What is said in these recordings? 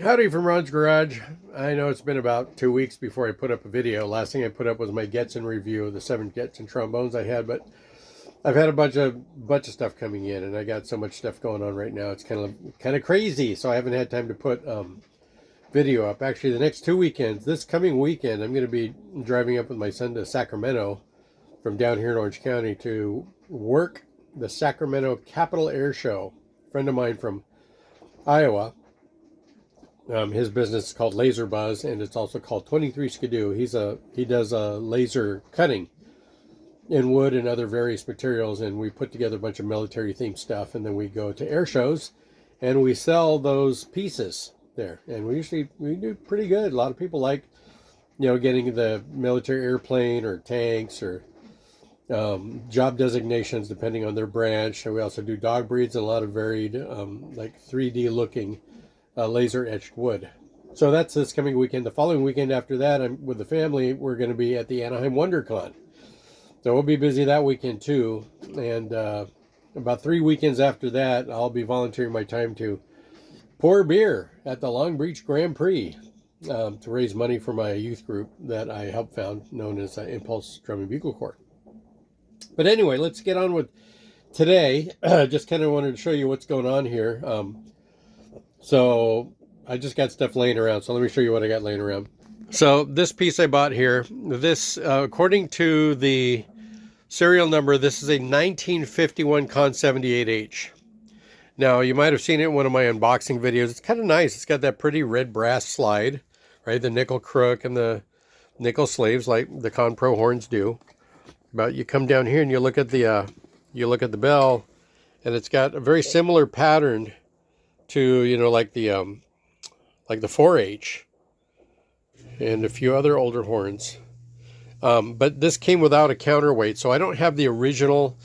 Howdy from Ron's Garage. I know it's been about 2 weeks before I put up a video. Last thing I put up was my Getzen review of the 7 Getzen trombones I had, but I've had a bunch of stuff coming in, and I got so much stuff going on right now. It's kind of crazy, so I haven't had time to put video up. Actually, the next 2 weekends, this coming weekend, I'm going to be driving up with my son to Sacramento from down here in Orange County to work the Sacramento Capital Air Show. A friend of mine from Iowa. His business is called Laser Buzz, and it's also called 23 Skidoo. He does laser cutting in wood and other various materials, and we put together a bunch of military themed stuff, and then we go to air shows and we sell those pieces there, and we do pretty good. A lot of people like getting the military airplane or tanks or job designations depending on their branch. And we also do dog breeds and a lot of varied like 3D looking laser etched wood. So that's this coming weekend. The following weekend after that, I'm with the family. We're going to be at the Anaheim WonderCon. So we'll be busy that weekend too. And about 3 weekends after that, I'll be volunteering my time to pour beer at the Long Beach Grand Prix to raise money for my youth group that I helped found, known as Impulse Drum and Bugle Corps. But anyway, let's get on with today. Just kind of wanted to show you what's going on here. So I just got stuff laying around. So let me show you what I got laying around. So this piece I bought here, this, according to the serial number, this is a 1951 Con 78H. Now, you might have seen it in one of my unboxing videos. It's kind of nice. It's got that pretty red brass slide, right? The nickel crook and the nickel sleeves like the Con Pro horns do. But you come down here and you look at the bell, and it's got a very similar pattern to, like the 4H and a few other older horns. But this came without a counterweight, so I don't have the original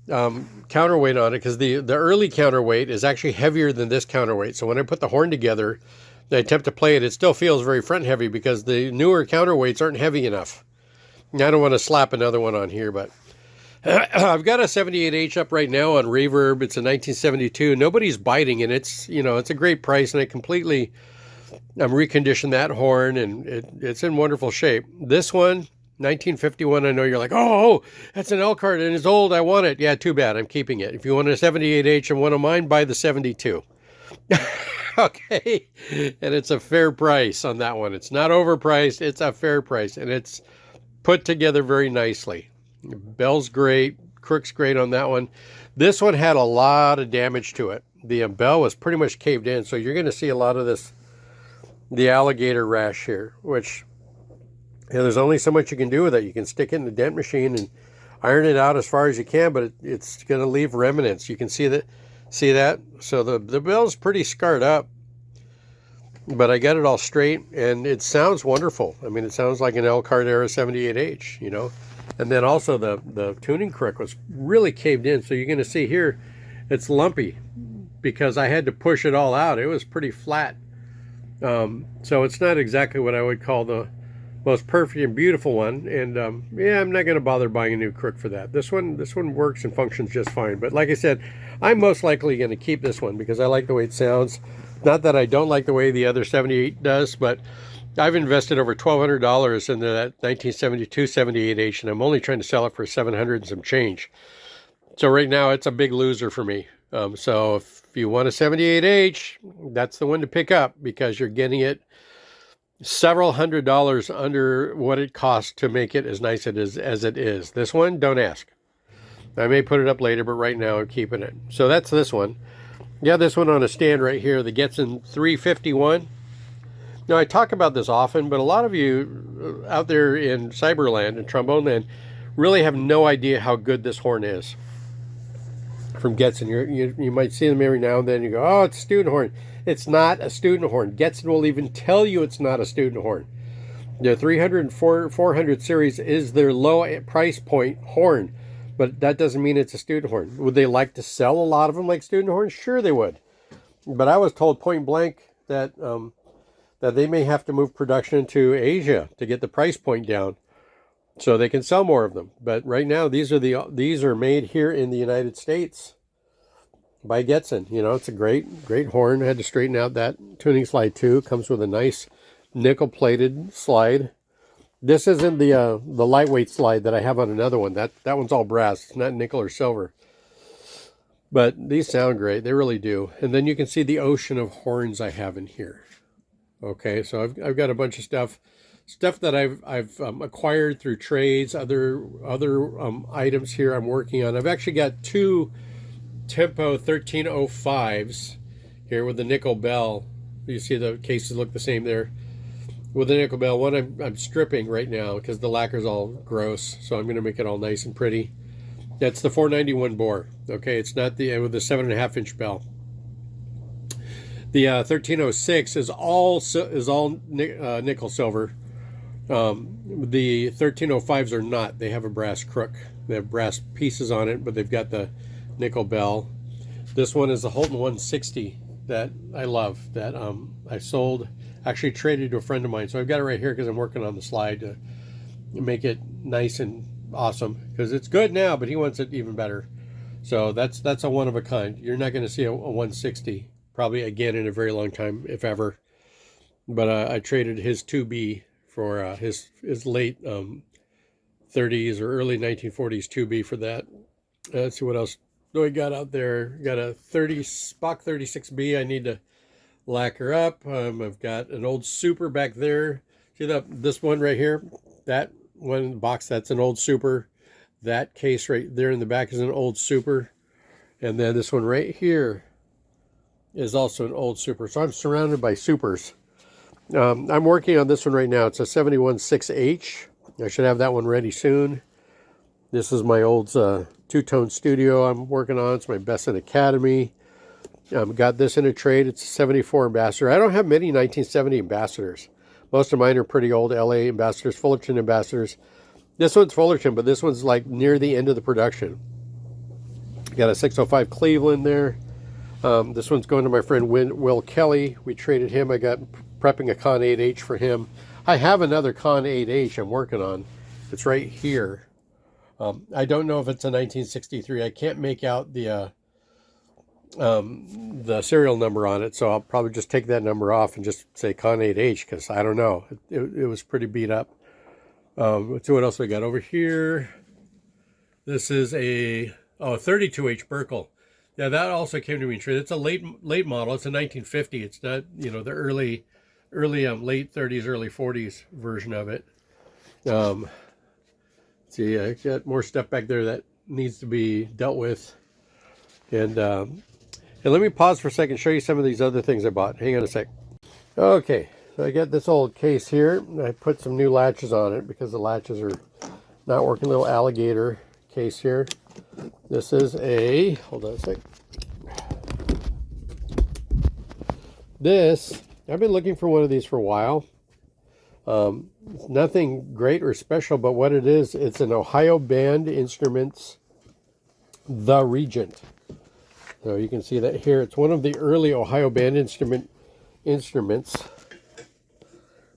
counterweight on it, because the early counterweight is actually heavier than this counterweight. So when I put the horn together, I attempt to play it, it still feels very front heavy because the newer counterweights aren't heavy enough. Now, I don't want to slap another one on here, but I've got a 78H up right now on Reverb. It's a 1972. Nobody's biting, and it's a great price, and I'm reconditioned that horn, and it's in wonderful shape. This one, 1951, I know you're like, oh, that's an Elkhart, and it's old, I want it. Yeah, too bad, I'm keeping it. If you want a 78H and one of mine, buy the 72. Okay, and it's a fair price on that one. It's not overpriced, it's a fair price, and it's put together very nicely. Bell's great, crook's great on that one. This one had a lot of damage to it. The bell was pretty much caved in, so you're going to see a lot of this, the alligator rash here, which there's only so much you can do with it. You can stick it in the dent machine and iron it out as far as you can, but it's going to leave remnants. You can see that. So the bell's pretty scarred up, but I got it all straight, and it sounds wonderful. I mean, it sounds like an Elkhart era 78H, And then also the tuning crook was really caved in. So you're going to see here, it's lumpy because I had to push it all out. It was pretty flat. So it's not exactly what I would call the most perfect and beautiful one. And yeah, I'm not going to bother buying a new crook for that. This one works and functions just fine. But like I said, I'm most likely going to keep this one because I like the way it sounds. Not that I don't like the way the other 78 does, but I've invested over $1,200 into that 1972 78H, and I'm only trying to sell it for $700 and some change. So right now, it's a big loser for me. So if you want a 78H, that's the one to pick up because you're getting it several $100s under what it costs to make it as nice as it is. This one, don't ask. I may put it up later, but right now I'm keeping it. So that's this one. Yeah, this one on a stand right here, the Getzen 351. Now, I talk about this often, but a lot of you out there in Cyberland and Trombone Land really have no idea how good this horn is from Getzen. You might see them every now and then. You go, oh, it's a student horn. It's not a student horn. Getzen will even tell you it's not a student horn. The 300 and 400 series is their low price point horn, but that doesn't mean it's a student horn. Would they like to sell a lot of them like student horns? Sure they would. But I was told point blank that that they may have to move production to Asia to get the price point down so they can sell more of them. But right now, these are made here in the United States. by Getzen. You know, it's a great horn. I had to straighten out that tuning slide too. Comes with a nice nickel-plated slide. This isn't the lightweight slide that I have on another one. That one's all brass. It's not nickel or silver. But these sound great. They really do. And then you can see the ocean of horns I have in here. Okay, so I've got a bunch of stuff that I've acquired through trades, other items here I'm working on. I've actually got two Tempo 1305s here with the nickel bell. You see the cases look the same there with the nickel bell. One I'm stripping right now because the lacquer's all gross, so I'm going to make it all nice and pretty. That's the 491 bore. Okay, it's not the with the 7.5 inch bell. The 1306 is all nickel silver. The 1305s are not. They have a brass crook. They have brass pieces on it, but they've got the nickel bell. This one is the Holton 160 that I love. That I sold, actually traded to a friend of mine. So I've got it right here because I'm working on the slide to make it nice and awesome, because it's good now, but he wants it even better. So that's a one of a kind. You're not going to see a 160 probably again in a very long time, if ever. But I traded his 2B for his late 30s or early 1940s 2B for that. Let's see what else do I got out there. Got a Spock 36B I need to lacquer up. I've got an old Super back there. See this one right here? That one in the box, that's an old Super. That case right there in the back is an old Super. And then this one right here is also an old Super. So I'm surrounded by Supers. I'm working on this one right now. It's a 716H. I should have that one ready soon. This is my old two-tone studio I'm working on. It's my Besson Academy. Got this in a trade. It's a 74 Ambassador. I don't have many 1970 Ambassadors. Most of mine are pretty old LA Ambassadors, Fullerton Ambassadors. This one's Fullerton, but this one's like near the end of the production. Got a 605 Cleveland there. This one's going to my friend Will Kelly. We traded him. I got prepping a Con 8H for him. I have another Con 8H I'm working on. It's right here. I don't know if it's a 1963. I can't make out the serial number on it, so I'll probably just take that number off and just say Con 8H, because I don't know. It was pretty beat up. Let's see what else we got over here. This is a 32H Burkle. Yeah, that also came to me in trade. It's a late model. It's a 1950. It's not, you know, the early late 30s, early 40s version of it. See, I got more stuff back there that needs to be dealt with. And let me pause for a second, show you some of these other things I bought. Hang on a sec. Okay, so I got this old case here. I put some new latches on it because the latches are not working. Little alligator case here. This is a, hold on a sec. I've been looking for one of these for a while. Nothing great or special, but what it is, it's an Ohio Band Instruments, the Regent. So you can see that here. It's one of the early Ohio Band instruments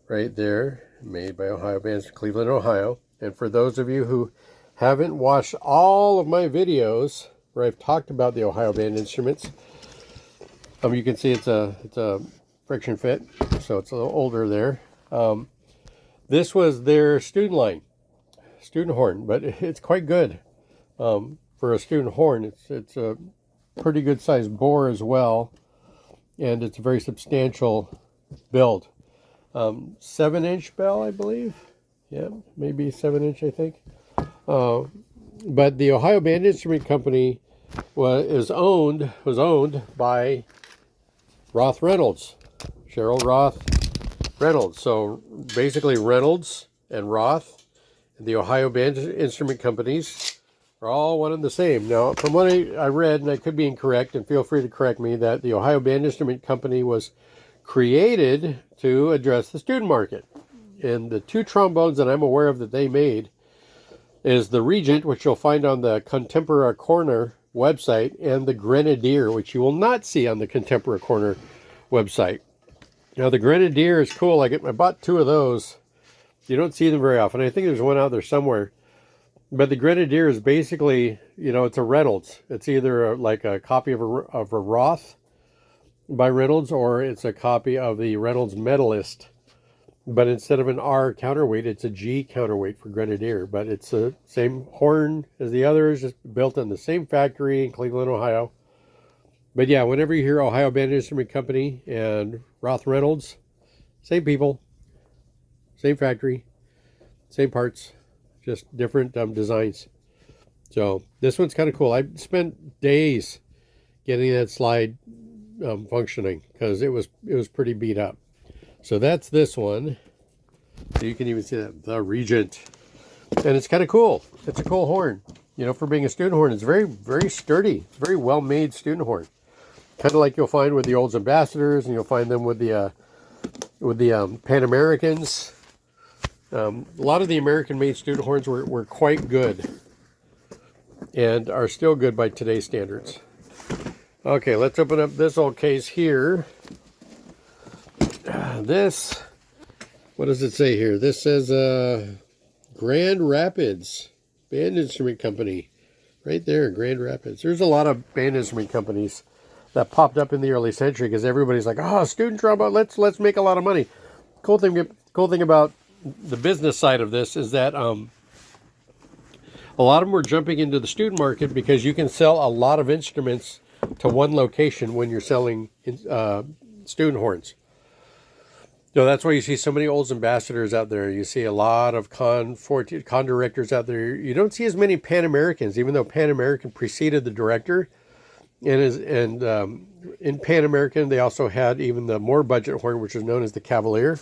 right there, made by Ohio Bands, Cleveland, Ohio. And for those of you who haven't watched all of my videos where I've talked about the Ohio Band instruments, you can see it's a friction fit, so it's a little older there. This was their student horn, but it's quite good for a student horn. It's a pretty good sized bore as well, and it's a very substantial build. 7-inch bell, I believe. Yeah, maybe 7-inch, I think. But the Ohio Band Instrument Company was owned by Roth Reynolds, Cheryl Roth Reynolds. So basically Reynolds and Roth and the Ohio Band Instrument Companies are all one and the same. Now, from what I read, and I could be incorrect, and feel free to correct me, that the Ohio Band Instrument Company was created to address the student market. And the two trombones that I'm aware of that they made is the Regent, which you'll find on the Contemporary Corner website, and the Grenadier, which you will not see on the Contemporary Corner website. Now, the Grenadier is cool. I bought two of those. You don't see them very often. I think there's one out there somewhere. But the Grenadier is basically, it's a Reynolds. It's either like a copy of a Roth by Reynolds, or it's a copy of the Reynolds Medalist. But instead of an R counterweight, it's a G counterweight for Grenadier. But it's the same horn as the others, just built in the same factory in Cleveland, Ohio. But yeah, whenever you hear Ohio Band Instrument Company and Roth Reynolds, same people, same factory, same parts, just different designs. So this one's kind of cool. I spent days getting that slide functioning because it was pretty beat up. So that's this one. So you can even see that, the Regent. And it's kind of cool. It's a cool horn. For being a student horn, it's very, very sturdy. It's a very well-made student horn. Kind of like you'll find with the Olds Ambassadors, and you'll find them with the Pan Americans. A lot of the American-made student horns were quite good and are still good by today's standards. Okay, let's open up this old case here. This, what does it say here? This says Grand Rapids Band Instrument Company. Right there, Grand Rapids. There's a lot of band instrument companies that popped up in the early century because everybody's like, oh, student trombone, let's make a lot of money. Cool thing about the business side of this is that a lot of them were jumping into the student market because you can sell a lot of instruments to one location when you're selling student horns. So that's why you see so many Olds Ambassadors out there. You see a lot of con directors out there. You don't see as many Pan Americans, even though Pan American preceded the director. And in Pan American, they also had even the more budget horn, which is known as the Cavalier.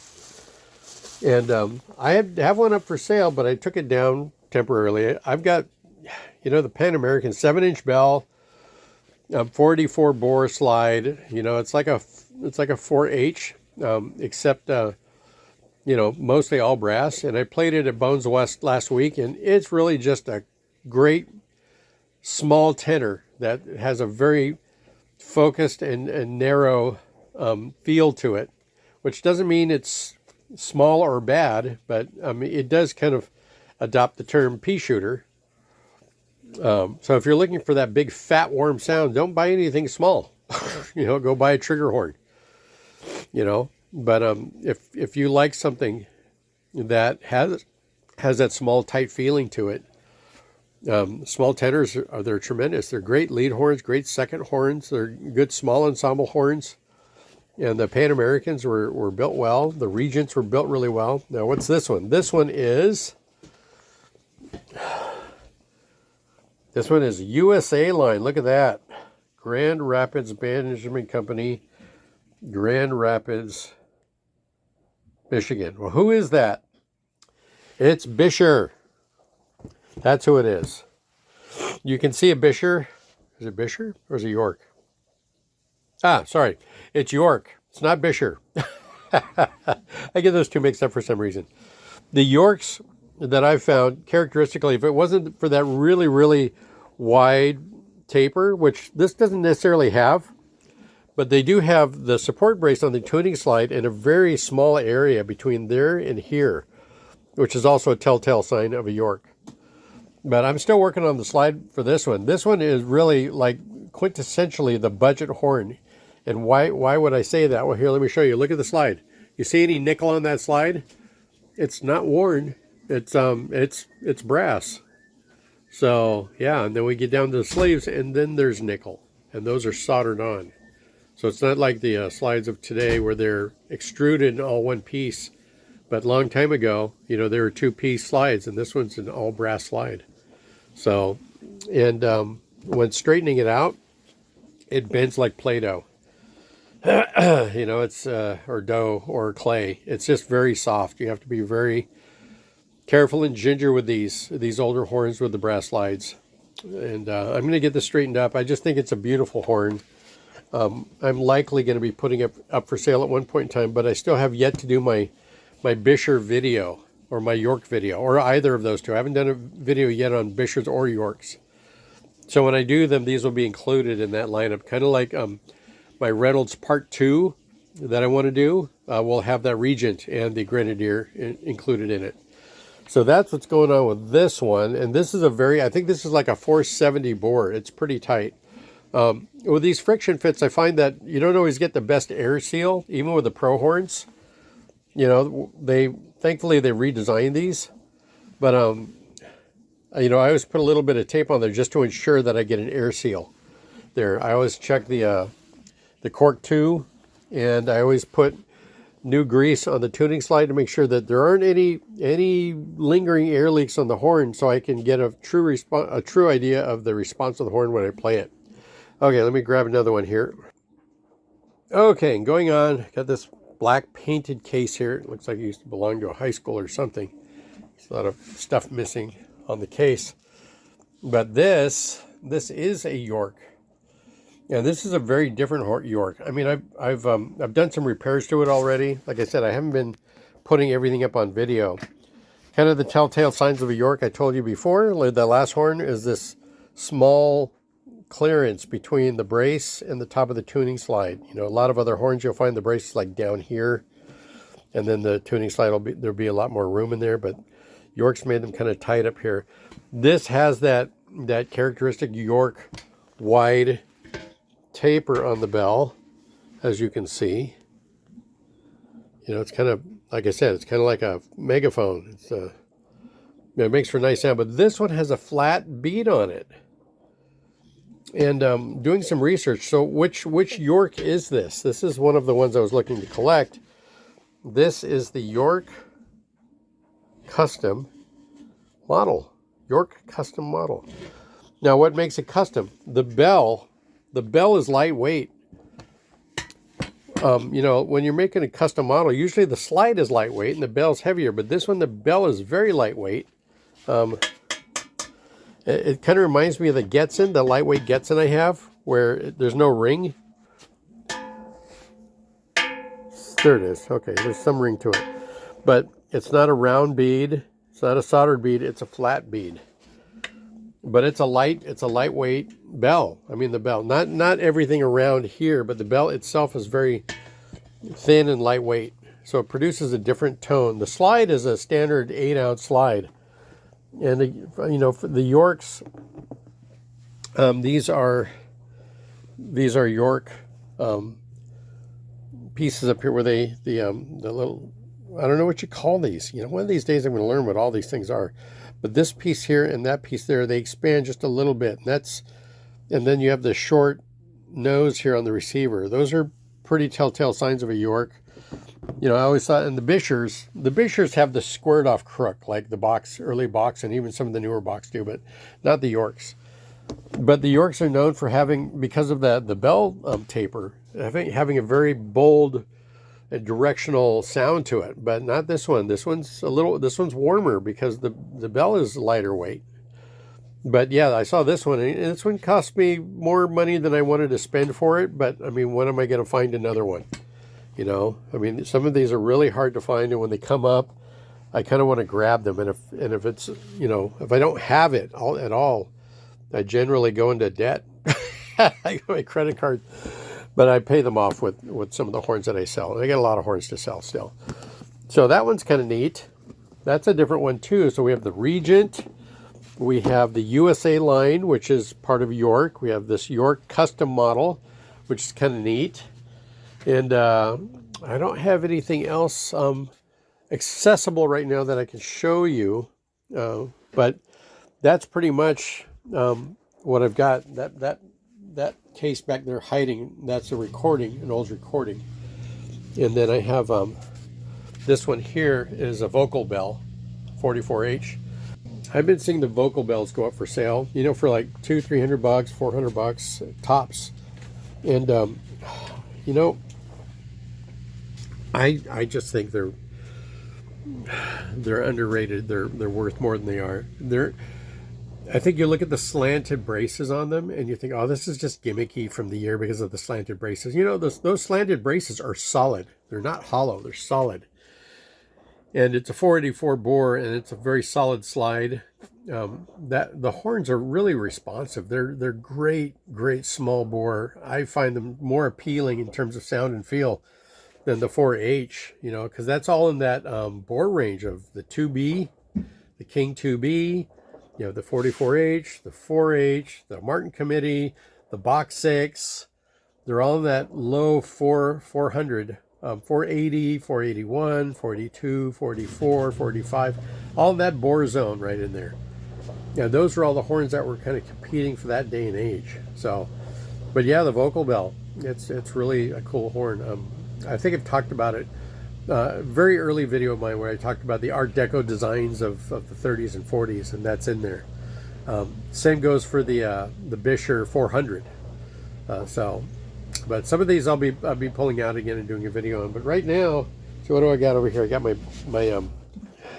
And I have one up for sale, but I took it down temporarily. I've got, the Pan American 7-inch bell, 44 bore slide. It's like a 4H. Except, mostly all brass. And I played it at Bones West last week, and it's really just a great small tenor that has a very focused and narrow feel to it, which doesn't mean it's small or bad, but it does kind of adopt the term pea shooter. So if you're looking for that big, fat, warm sound, don't buy anything small. Go buy a trigger horn. But if you like something that has that small, tight feeling to it, small tenors they're tremendous. They're great lead horns, great second horns. They're good small ensemble horns. And the Pan Americans were built well. The Regents were built really well. Now, what's this one? This one is USA line. Look at that. Grand Rapids Band Instrument Company. Grand Rapids, Michigan. Well, who is that? It's Bisher. That's who it is. You can see a Bisher. Is it Bisher or is it York? Sorry. It's York. It's not Bisher. I get those two mixed up for some reason. The Yorks that I've found, characteristically, if it wasn't for that really, really wide taper, which this doesn't necessarily have, but they do have the support brace on the tuning slide in a very small area between there and here, which is also a telltale sign of a York. But I'm still working on the slide for this one. This one is really like quintessentially the budget horn. And why would I say that? Well, here, let me show you. Look at the slide. You see any nickel on that slide? It's not worn. It's brass. So yeah, and then we get down to the sleeves, and then there's nickel, and those are soldered on. So it's not like the slides of today where they're extruded in all one piece. But a long time ago, there were two-piece slides, and this one's an all-brass slide. So, and when straightening it out, it bends like Play-Doh. It's or dough or clay. It's just very soft. You have to be very careful and ginger with these older horns with the brass slides. And I'm going to get this straightened up. I just think it's a beautiful horn. I'm likely going to be putting it up for sale at one point in time, but I still have yet to do my Bisher video or my York video, or either of those two. I haven't done a video yet on Bishers or Yorks. So when I do them, these will be included in that lineup. Kind of like my Reynolds Part 2 that I want to do. We'll have that Regent and the Grenadier included in it. So that's what's going on with this one. And this is I think this is like a 470 bore. It's pretty tight. With these friction fits, I find that you don't always get the best air seal, even with the Pro horns. You know, thankfully they redesigned these. But, you know, I always put a little bit of tape on there just to ensure that I get an air seal there. I always check the cork too, and I always put new grease on the tuning slide to make sure that there aren't any lingering air leaks on the horn, so I can get a true idea of the response of the horn when I play it. Okay, let me grab another one here. Okay, and going on, got this black painted case here. It looks like it used to belong to a high school or something. There's a lot of stuff missing on the case. But this is a York. And this is a very different York. I mean, I've done some repairs to it already. Like I said, I haven't been putting everything up on video. Kind of the telltale signs of a York I told you before. The last horn is this small clearance between the brace and the top of the tuning slide. You know, a lot of other horns you'll find the brace is like down here, and then the tuning slide there'll be a lot more room in there. But York's made them kind of tight up here. This has that characteristic York wide taper on the bell, as you can see. You know, it's kind of, like I said, it's kind of like a megaphone. It makes for a nice sound, but this one has a flat bead on it. And doing some research, so which York is this? This is one of the ones I was looking to collect. This is the York Custom model. York Custom model. Now, what makes it custom? The bell is lightweight. You know, when you're making a custom model, usually the slide is lightweight and the bell's heavier, but this one, the bell is very lightweight. It kind of reminds me of the Getzen, the lightweight Getzen I have, where there's no ring. There it is. Okay, there's some ring to it. But it's not a round bead. It's not a soldered bead. It's a flat bead. But it's a lightweight bell. I mean, the bell, not everything around here, but the bell itself is very thin and lightweight. So it produces a different tone. The slide is a standard 8-ounce slide. And, you know, for the Yorks, these are York pieces up here where the little, I don't know what you call these. You know, one of these days I'm going to learn what all these things are. But this piece here and that piece there, they expand just a little bit. And then you have the short nose here on the receiver. Those are pretty telltale signs of a York. You know, I always thought, and the Bishers have the squared off crook, like the early box, and even some of the newer box do, but not the Yorks. But the Yorks are known for having, because of the bell taper, having a very bold directional sound to it, but not this one. This one's warmer because the bell is lighter weight. But yeah, I saw this one, and this one cost me more money than I wanted to spend for it. But I mean, when am I going to find another one? You know, I mean, some of these are really hard to find, and when they come up, I kind of want to grab them. And if it's, you know, if I don't have it at all, I generally go into debt. I got my credit card, but I pay them off with some of the horns that I sell. And I got a lot of horns to sell still. So that one's kind of neat. That's a different one too. So we have the Regent. We have the USA line, which is part of York. We have this York custom model, which is kind of neat. And I don't have anything else accessible right now that I can show you. But that's pretty much what I've got. That case back there hiding, that's a recording, an old recording. And then I have this one here is a vocal bell, 44H. I've been seeing the vocal bells go up for sale, you know, for like $200-300, $400 tops. And you know, I just think they're underrated. They're worth more than they are. I think you look at the slanted braces on them and you think, oh, this is just gimmicky from the year because of the slanted braces. You know, those slanted braces are solid. They're not hollow. They're solid. And it's a 484 bore, and it's a very solid slide. That the horns are really responsive. They're great small bore. I find them more appealing in terms of sound and feel than the 4H. You know, because that's all in that bore range of the 2B the King 2B, you have the 44H, the 4H, the Martin Committee, the Box 6. They're all in that low 400, 480, 481, 42, 44, 45, all that bore zone right in there. Yeah, those are all the horns that were kind of competing for that day and age. So, but yeah, the vocal bell, it's really a cool horn. I think I've talked about it. Very early video of mine where I talked about the Art Deco designs of the 30s and 40s, and that's in there. Same goes for the Bisher 400. But some of these I'll be pulling out again and doing a video on. But right now, so what do I got over here? I got my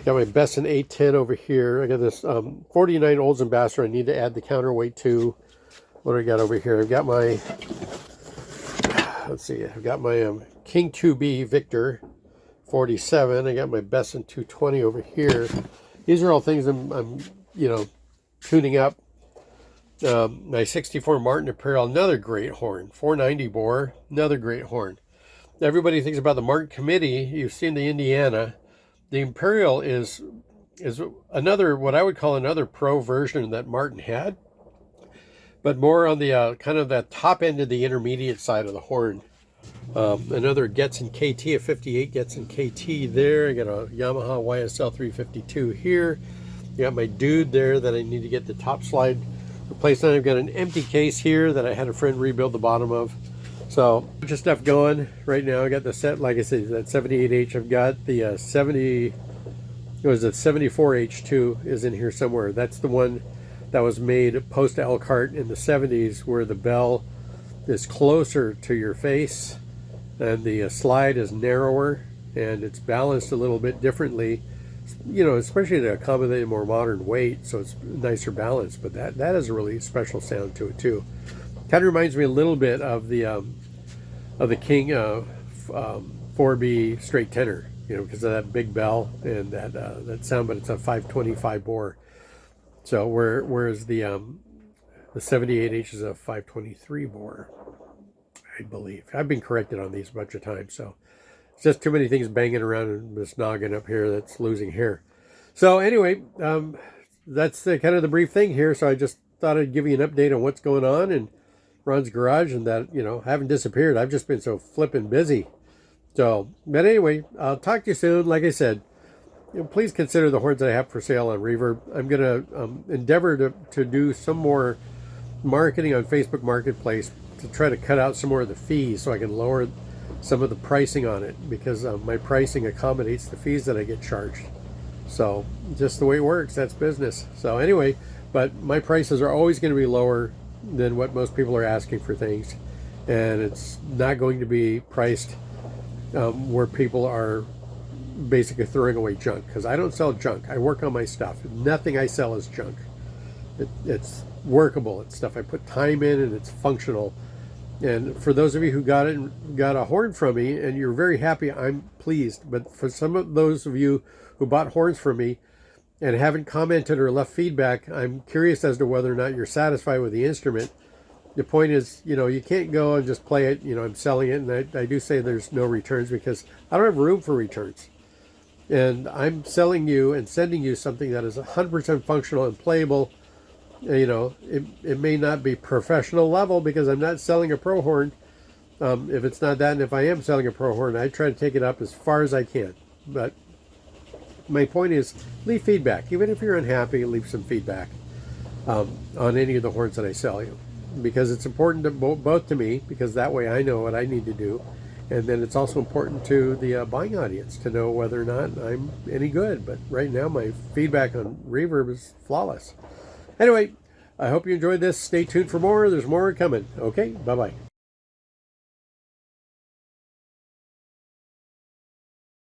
Besson 810 over here. I got this 49 Olds Ambassador. I need to add the counterweight to. What do I got over here? I've got my, let's see, I've got my King 2B Victor 47. I got my Besson 220 over here. These are all things I'm tuning up. My 64 Martin Imperial, another great horn. 490 bore, another great horn. Everybody thinks about the Martin Committee. You've seen the Indiana. The Imperial is another, what I would call another pro version that Martin had, but more on the kind of that top end of the intermediate side of the horn. Another Getzen KT, a 58 Getzen KT there. I got a Yamaha YSL 352 here. You got my Dude there that I need to get the top slide replaced on. I've got an empty case here that I had a friend rebuild the bottom of. So, a bunch of stuff going right now. I got the set, like I said, that 78H. I've got the 74H2 is in here somewhere. That's the one that was made post Elkhart in the 70s, where the bell is closer to your face and the slide is narrower and it's balanced a little bit differently, especially to accommodate a more modern weight, so it's nicer balance. But that has a really special sound to it too. Kind of reminds me a little bit of the King 4B straight tenor, because of that big bell and that sound. But it's a 525 bore. So whereas the 78H is a 523 bore, I believe. I've been corrected on these a bunch of times, so it's just too many things banging around in this noggin up here that's losing hair. So anyway, that's kind of the brief thing here. So I just thought I'd give you an update on what's going on in Ron's garage, and that I haven't disappeared. I've just been so flipping busy. So, but anyway, I'll talk to you soon. Like I said, please consider the horns that I have for sale on Reverb. I'm going to endeavor to do some more marketing on Facebook Marketplace to try to cut out some more of the fees so I can lower some of the pricing on it, because my pricing accommodates the fees that I get charged. So just the way it works, that's business. So anyway, but my prices are always going to be lower than what most people are asking for things, and it's not going to be priced where people are basically throwing away junk, because I don't sell junk. I work on my stuff. Nothing I sell is junk. It's workable. It's stuff I put time in, and it's functional. And for those of you who got a horn from me and you're very happy, I'm pleased. But for some of those of you who bought horns from me and haven't commented or left feedback, I'm curious as to whether or not you're satisfied with the instrument. The point is, you can't go and just play it. I'm selling it, and I do say there's no returns because I don't have room for returns. And I'm selling you and sending you something that is 100% functional and playable. It may not be professional level because I'm not selling a pro horn. If it's not that, and if I am selling a pro horn, I try to take it up as far as I can. But my point is, leave feedback. Even if you're unhappy, leave some feedback on any of the horns that I sell you, because it's important to both to me, because that way I know what I need to do, and then it's also important to the buying audience to know whether or not I'm any good. But right now, my feedback on Reverb is flawless. Anyway, I hope you enjoyed this. Stay tuned for more. There's more coming. Okay, bye-bye.